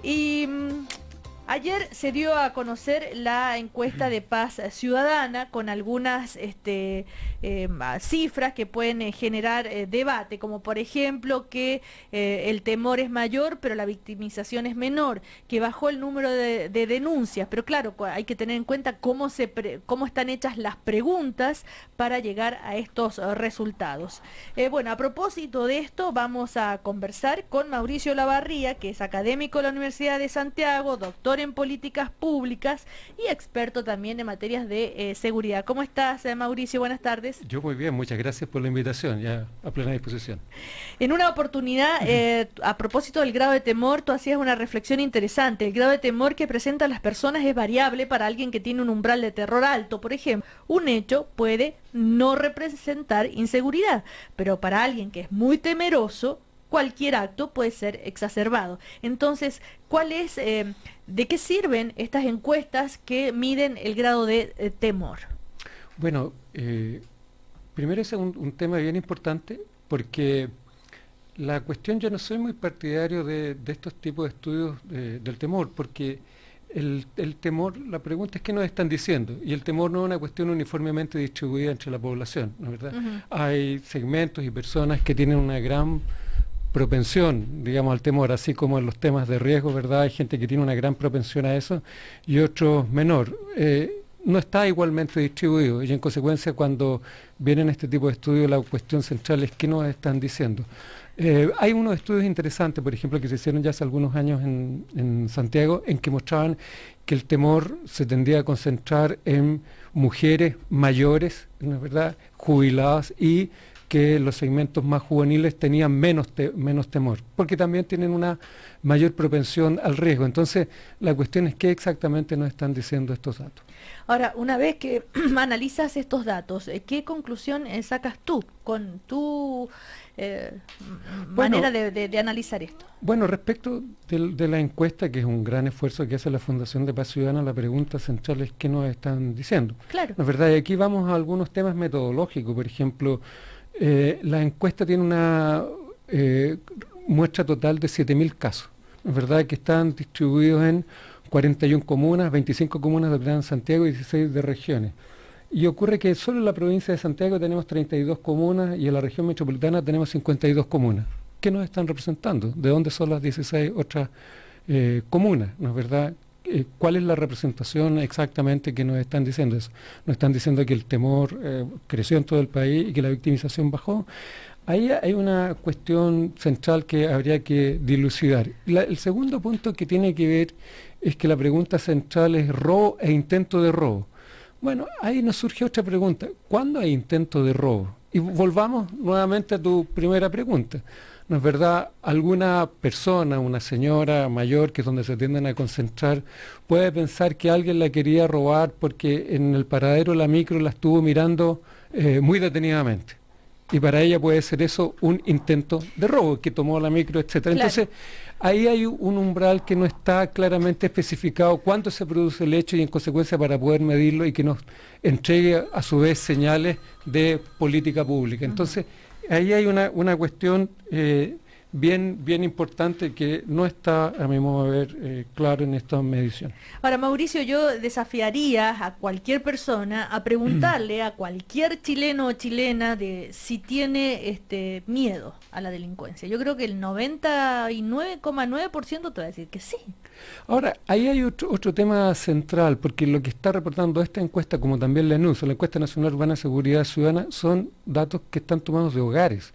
Y ayer se dio a conocer la encuesta de Paz Ciudadana con algunas cifras que pueden generar debate, como por ejemplo que el temor es mayor pero la victimización es menor, que bajó el número de denuncias, pero claro, hay que tener en cuenta cómo están hechas las preguntas para llegar a estos resultados. Bueno, a propósito de esto vamos a conversar con Mauricio Olavarría, que es académico de la Universidad de Santiago, doctor en políticas públicas y experto también en materias de seguridad. ¿Cómo estás, Mauricio? Buenas tardes. Yo muy bien, muchas gracias por la invitación, ya a plena disposición. En una oportunidad, a propósito del grado de temor, tú hacías una reflexión interesante. El grado de temor que presentan las personas es variable para alguien que tiene un umbral de terror alto. Por ejemplo, un hecho puede no representar inseguridad, pero para alguien que es muy temeroso, cualquier acto puede ser exacerbado. Entonces, ¿de qué sirven estas encuestas que miden el grado de temor? Bueno, primero es un tema bien importante porque la cuestión, yo no soy muy partidario de estos tipos de estudios del temor, porque el temor, la pregunta es qué nos están diciendo, y el temor no es una cuestión uniformemente distribuida entre la población, ¿no es verdad? Hay segmentos y personas que tienen una gran propensión, digamos, al temor, así como en los temas de riesgo, ¿verdad? Hay gente que tiene una gran propensión a eso y otros menor. No está igualmente distribuido y en consecuencia cuando vienen este tipo de estudios la cuestión central es qué nos están diciendo. Hay unos estudios interesantes, por ejemplo, que se hicieron ya hace algunos años en Santiago, en que mostraban que el temor se tendía a concentrar en mujeres mayores, ¿no es verdad?, jubiladas, y que los segmentos más juveniles tenían menos temor, porque también tienen una mayor propensión al riesgo. Entonces, la cuestión es qué exactamente nos están diciendo estos datos. Ahora, una vez que analizas estos datos, ¿qué conclusión sacas tú con tu manera de analizar esto? Bueno, respecto de la encuesta, que es un gran esfuerzo que hace la Fundación de Paz Ciudadana, la pregunta central es qué nos están diciendo. Claro. ¿No es verdad? Y aquí vamos a algunos temas metodológicos. Por ejemplo, la encuesta tiene una muestra total de 7.000 casos, ¿no es verdad?, que están distribuidos en 41 comunas, 25 comunas del Gran Santiago y 16 de regiones. Y ocurre que solo en la provincia de Santiago tenemos 32 comunas y en la región metropolitana tenemos 52 comunas. ¿Qué nos están representando? ¿De dónde son las 16 otras comunas? ¿No es verdad? ¿Cuál es la representación exactamente que nos están diciendo eso? Nos están diciendo que el temor creció en todo el país y que la victimización bajó. Ahí hay una cuestión central que habría que dilucidar. El segundo punto que tiene que ver es que la pregunta central es robo e intento de robo. Bueno, ahí nos surge otra pregunta. ¿Cuándo hay intento de robo? Y volvamos nuevamente a tu primera pregunta. ¿No es verdad? Alguna persona, una señora mayor, que es donde se tienden a concentrar, puede pensar que alguien la quería robar porque en el paradero la micro la estuvo mirando muy detenidamente. Y para ella puede ser eso un intento de robo, que tomó la micro, etcétera. Claro. Entonces, ahí hay un umbral que no está claramente especificado cuándo se produce el hecho y en consecuencia para poder medirlo y que nos entregue a su vez señales de política pública. Entonces, ahí hay una cuestión bien importante que no está, a mi modo de ver, claro en esta medición. Ahora, Mauricio, yo desafiaría a cualquier persona a preguntarle a cualquier chileno o chilena de si tiene miedo a la delincuencia. Yo creo que el 99,9% te va a decir que sí. Ahora, ahí hay otro tema central, porque lo que está reportando esta encuesta, como también la ENUSO, la Encuesta Nacional Urbana de Seguridad Ciudadana, son datos que están tomados de hogares.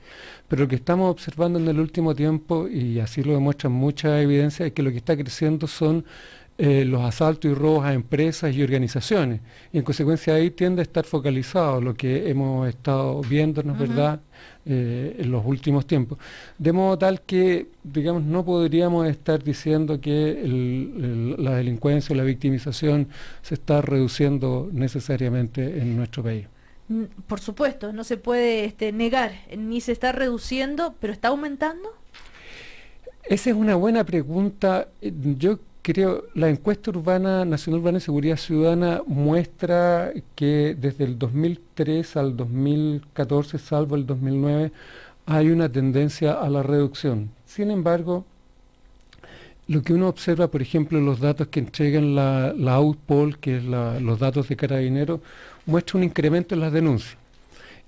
Pero lo que estamos observando en el último tiempo, y así lo demuestran mucha evidencia, es que lo que está creciendo son los asaltos y robos a empresas y organizaciones. Y en consecuencia ahí tiende a estar focalizado lo que hemos estado viendo, ¿no es verdad?, en los últimos tiempos. De modo tal que, digamos, no podríamos estar diciendo que la delincuencia o la victimización se está reduciendo necesariamente en nuestro país. Por supuesto, no se puede negar, ni se está reduciendo, pero ¿está aumentando? Esa es una buena pregunta. Yo creo, la encuesta nacional urbana de seguridad ciudadana muestra que desde el 2003 al 2014, salvo el 2009, hay una tendencia a la reducción. Sin embargo, lo que uno observa, por ejemplo, los datos que entregan la Outpol, que es los datos de Carabineros, muestra un incremento en las denuncias.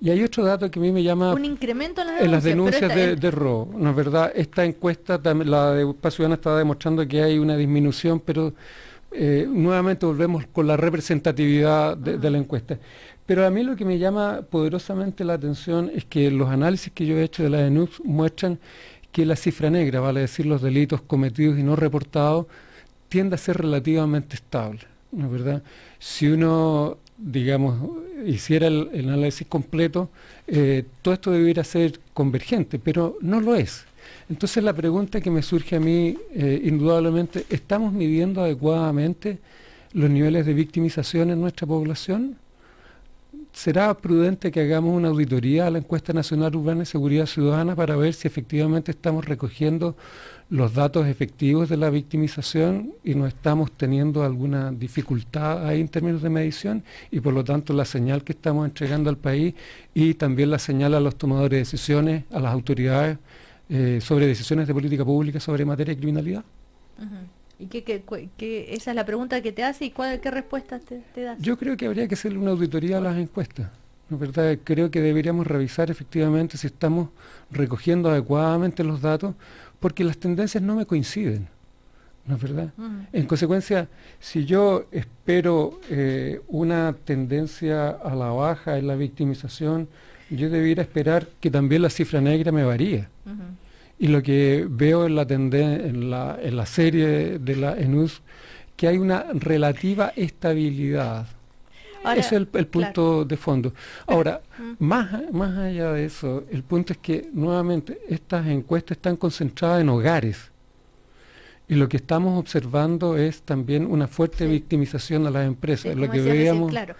Y hay otro dato que a mí me llama... Un incremento en las denuncias de robo. No es verdad, esta encuesta, la de Paz Ciudadana, está demostrando que hay una disminución, pero nuevamente volvemos con la representatividad de la encuesta. Pero a mí lo que me llama poderosamente la atención es que los análisis que yo he hecho de la ENUC muestran que la cifra negra, vale decir los delitos cometidos y no reportados, tiende a ser relativamente estable, ¿no es verdad? Si uno, digamos, hiciera el análisis completo, todo esto debiera ser convergente, pero no lo es. Entonces la pregunta que me surge a mí, indudablemente, ¿estamos midiendo adecuadamente los niveles de victimización en nuestra población? ¿Será prudente que hagamos una auditoría a la Encuesta Nacional Urbana de Seguridad Ciudadana para ver si efectivamente estamos recogiendo los datos efectivos de la victimización y no estamos teniendo alguna dificultad ahí en términos de medición y por lo tanto la señal que estamos entregando al país y también la señal a los tomadores de decisiones, a las autoridades sobre decisiones de política pública sobre materia de criminalidad? ¿Y esa es la pregunta que te hace y qué respuesta te das? Yo creo que habría que hacerle una auditoría a las encuestas. ¿No es verdad? Creo que deberíamos revisar efectivamente si estamos recogiendo adecuadamente los datos, porque las tendencias no me coinciden. ¿No es verdad? En consecuencia, si yo espero una tendencia a la baja en la victimización, yo debiera esperar que también la cifra negra me varíe. Y lo que veo en la serie de la ENUS, que hay una relativa estabilidad. Ahora, ese es el punto de fondo. Ahora, más allá de eso, el punto es que nuevamente estas encuestas están concentradas en hogares. Y lo que estamos observando es también una fuerte victimización a las empresas. Lo que veíamos... Claro.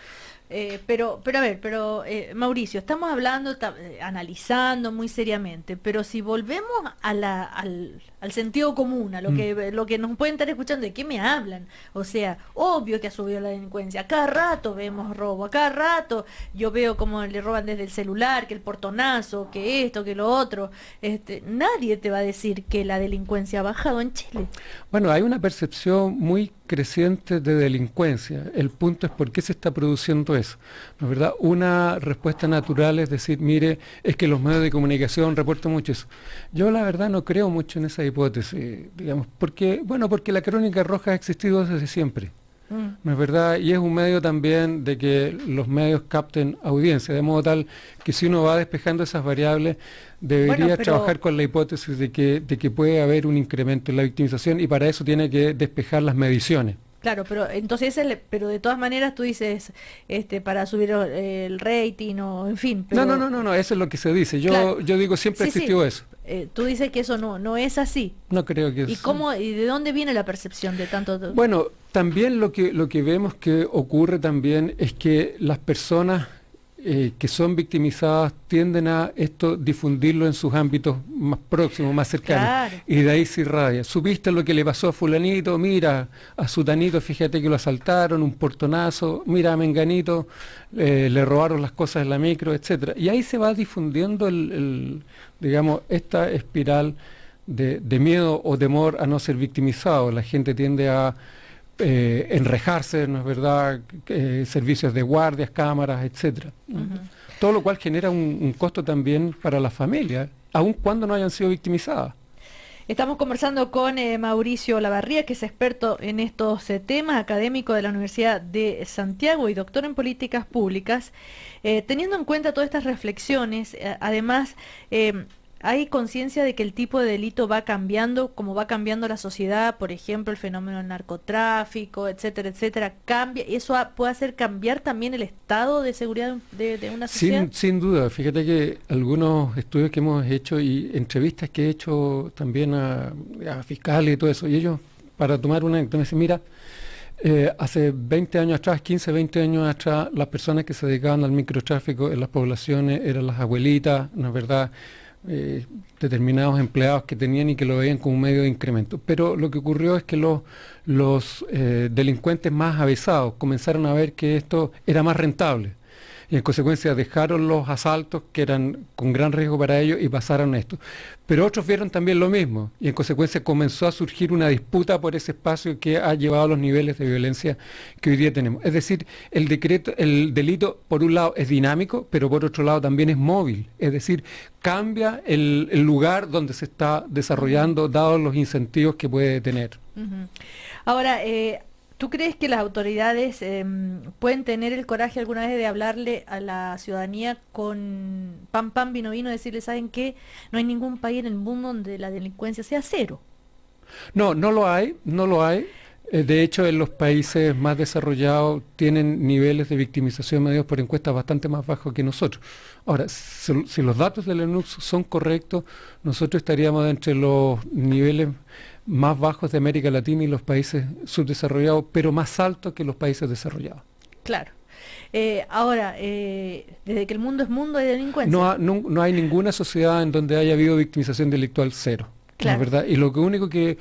Pero Mauricio, estamos hablando, analizando muy seriamente, pero si volvemos al sentido común, a lo que nos pueden estar escuchando, ¿de qué me hablan? O sea, obvio que ha subido la delincuencia, a cada rato vemos robo, a cada rato yo veo cómo le roban desde el celular, que el portonazo, que esto, que lo otro. Nadie te va a decir que la delincuencia ha bajado en Chile. Bueno, hay una percepción muy creciente de delincuencia. El punto es por qué se está produciendo eso, ¿no es verdad? Una respuesta natural es decir, mire, es que los medios de comunicación reportan mucho eso. Yo la verdad no creo mucho en esa hipótesis, digamos, porque la crónica roja ha existido desde siempre, ¿no es verdad? Y es un medio también de que los medios capten audiencia, de modo tal que si uno va despejando esas variables, debería trabajar con la hipótesis de que puede haber un incremento en la victimización y para eso tiene que despejar las mediciones. Claro, pero entonces pero de todas maneras tú dices para subir el rating o en fin. Pero... No, eso es lo que se dice. Yo digo siempre existió eso. Tú dices que eso no es así. No creo que ¿Y de dónde viene la percepción de tanto? Bueno, también lo que vemos que ocurre también es que las personas que son victimizadas tienden a difundirlo en sus ámbitos más próximos, más cercanos. Claro. Y de ahí se irradia. ¿Supiste lo que le pasó a fulanito? Mira, a sutanito, fíjate que lo asaltaron, un portonazo, mira a menganito, le robaron las cosas en la micro, etcétera. Y ahí se va difundiendo digamos, esta espiral de miedo o temor a no ser victimizado. La gente tiende a enrejarse, ¿no es verdad? Servicios de guardias, cámaras, etcétera. Todo lo cual genera un costo también para las familias, aun cuando no hayan sido victimizadas. Estamos conversando con Mauricio Olavarría, que es experto en estos temas, académico de la Universidad de Santiago y doctor en políticas públicas. Teniendo en cuenta todas estas reflexiones, además, ¿hay conciencia de que el tipo de delito va cambiando, como va cambiando la sociedad? Por ejemplo, el fenómeno del narcotráfico, etcétera, etcétera, cambia. ¿Eso puede hacer cambiar también el estado de seguridad de una sociedad? Sin duda. Fíjate que algunos estudios que hemos hecho y entrevistas que he hecho también a fiscales y todo eso, y ellos, para tomar una, me dicen, mira, hace 20 años atrás, 15, 20 años atrás, las personas que se dedicaban al microtráfico en las poblaciones eran las abuelitas, ¿no es verdad?, determinados empleados que tenían y que lo veían como un medio de incremento. Pero lo que ocurrió es que los delincuentes más avesados comenzaron a ver que esto era más rentable. y en consecuencia dejaron los asaltos que eran con gran riesgo para ellos y pasaron a esto. Pero otros vieron también lo mismo y en consecuencia comenzó a surgir una disputa por ese espacio que ha llevado a los niveles de violencia que hoy día tenemos. Es decir, el delito por un lado es dinámico, pero por otro lado también es móvil, es decir, cambia el lugar donde se está desarrollando, dados los incentivos que puede tener. Ahora, ¿tú crees que las autoridades pueden tener el coraje alguna vez de hablarle a la ciudadanía con pan, pan, vino, vino, decirle, ¿saben qué? No hay ningún país en el mundo donde la delincuencia sea cero. No, no lo hay, no lo hay. De hecho, en los países más desarrollados tienen niveles de victimización medidos por encuestas bastante más bajos que nosotros. Ahora, si los datos del ENUC son correctos, nosotros estaríamos entre los niveles más bajos de América Latina y los países subdesarrollados, pero más altos que los países desarrollados. Claro. Ahora, desde que el mundo es mundo hay delincuencia. No hay ninguna sociedad en donde haya habido victimización delictual cero. Claro. ¿No es verdad? Y lo único que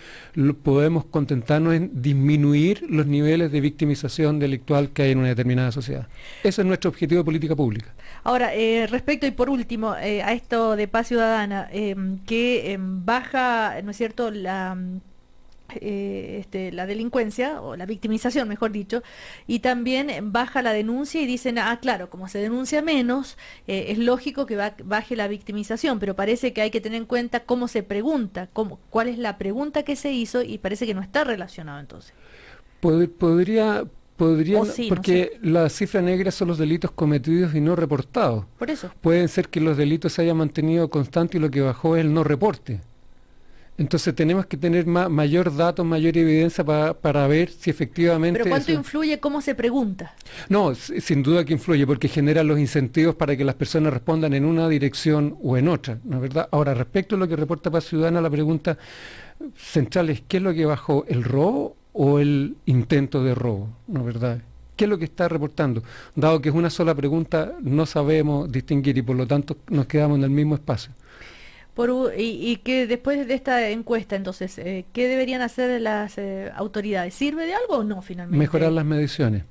podemos contentarnos es disminuir los niveles de victimización delictual que hay en una determinada sociedad. Ese es nuestro objetivo de política pública. Ahora, respecto y por último, a esto de paz ciudadana, que baja, ¿no es cierto?, la delincuencia, o la victimización, mejor dicho, y también baja la denuncia y dicen, claro, como se denuncia menos, es lógico que baje la victimización, pero parece que hay que tener en cuenta cómo se pregunta, cuál es la pregunta que se hizo, y parece que no está relacionado entonces. Podría, sí, porque no sé. La cifra negra son los delitos cometidos y no reportados. Por eso. Pueden ser que los delitos se hayan mantenido constantes y lo que bajó es el no reporte. Entonces tenemos que tener mayor datos, mayor evidencia para ver si efectivamente... ¿Pero cuánto influye cómo se pregunta? No, sin duda que influye, porque genera los incentivos para que las personas respondan en una dirección o en otra, ¿no es verdad? Ahora, respecto a lo que reporta Paz Ciudadana, la pregunta central es ¿qué es lo que bajó, el robo o el intento de robo? ¿No es verdad? ¿Qué es lo que está reportando? Dado que es una sola pregunta, no sabemos distinguir y por lo tanto nos quedamos en el mismo espacio. Y que después de esta encuesta, entonces, ¿qué deberían hacer las autoridades? ¿Sirve de algo o no, finalmente? Mejorar las mediciones.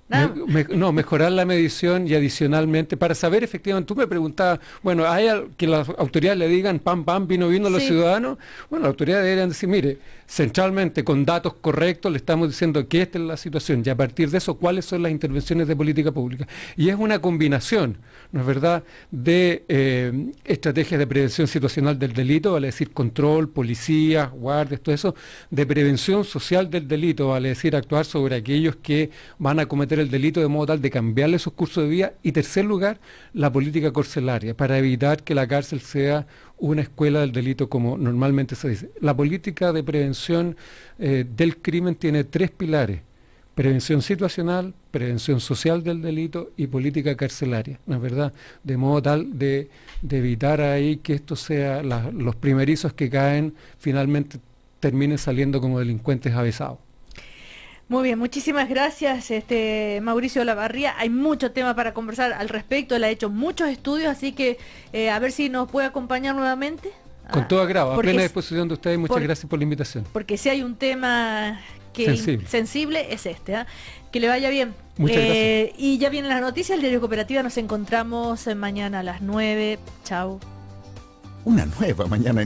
No. Mejorar la medición y adicionalmente, para saber efectivamente, tú me preguntabas, bueno, ¿hay que las autoridades le digan pam, pam, vino, vino a los ciudadanos? Bueno, las autoridades deberían decir, mire, centralmente, con datos correctos, le estamos diciendo que esta es la situación y a partir de eso, ¿cuáles son las intervenciones de política pública? Y es una combinación, ¿no es verdad?, de estrategias de prevención situacional del delito, vale decir, control, policías, guardias, todo eso, de prevención social del delito, vale decir, actuar sobre aquellos que van a cometer el delito de modo tal de cambiarle sus cursos de vida y tercer lugar, la política carcelaria para evitar que la cárcel sea una escuela del delito como normalmente se dice. La política de prevención del crimen tiene tres pilares: prevención situacional, prevención social del delito y política carcelaria, ¿no es verdad? De modo tal de evitar ahí que esto sea los primerizos que caen finalmente terminen saliendo como delincuentes avesados. Muy bien, muchísimas gracias, Mauricio Olavarría. Hay mucho tema para conversar al respecto, él ha hecho muchos estudios, así que a ver si nos puede acompañar nuevamente. Con todo agrado, a plena disposición de ustedes, muchas gracias por la invitación. Porque si hay un tema sensible es este, que le vaya bien. Muchas gracias. Y ya vienen las noticias, el Diario Cooperativa, nos encontramos mañana a las 9. Chao. Una nueva mañana.